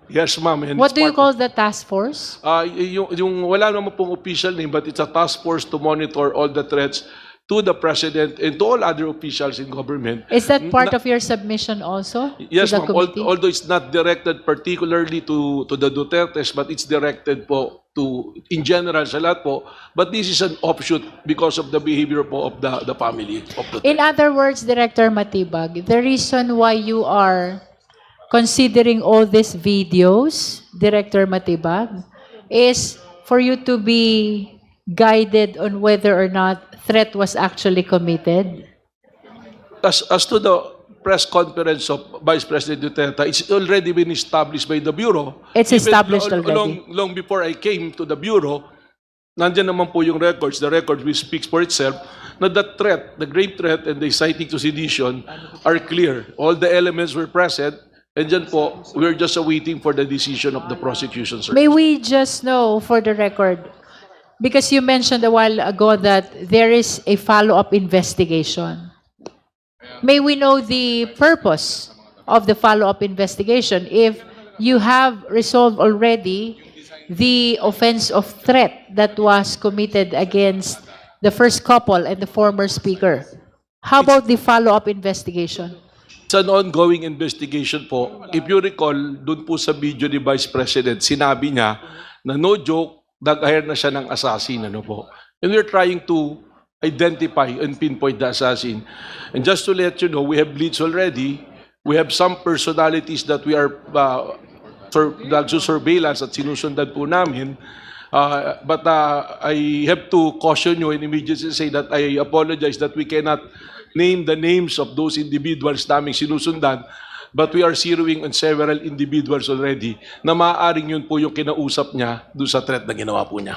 Yes, ma'am. And What it's do you part call the task force? yung wala naman pong official name, but it's a task force to monitor all the threats to the President and to all other officials in government. Is that part of your submission also Yes, to the ma'am. committee? Although it's not directed particularly to the Dutertes, but it's directed po to, in general, sa lahat po. But this is an offshoot because of the behavior po of the family of Duterte. In other words, Director Matibag, the reason why you are considering all these videos, Director Matibag, is for you to be guided on whether or not threat was actually committed? As to the press conference of Vice President Duterte, it's already been established by the Bureau. It's established already. Long before I came to the Bureau, nandiyan naman po yung records, the record which speaks for itself, na the threat, the grave threat and the inciting to sedition are clear. All the elements were present, and dyan po, we're just awaiting for the decision of the prosecution, sir. May we just know for the record, because you mentioned a while ago that there is a follow-up investigation. May we know the purpose of the follow-up investigation if you have resolved already the offense of threat that was committed against the first couple and the former speaker? How about the follow-up investigation? It's an ongoing investigation po. If you recall, dun po sa video ni Vice President, sinabi niya na no joke, nag-hire na siya ng assassin. Ano po. And we're trying to identify and pinpoint the assassin. And just to let you know, we have leads already. We have some personalities that we are surveillance at sinusundan po namin. But I have to caution you and immediately say that I apologize that we cannot name the names of those individuals naming sinusundan, but we are zeroing on several individuals already na maaaring yun po yung kinausap niya doon sa threat na ginawa po niya.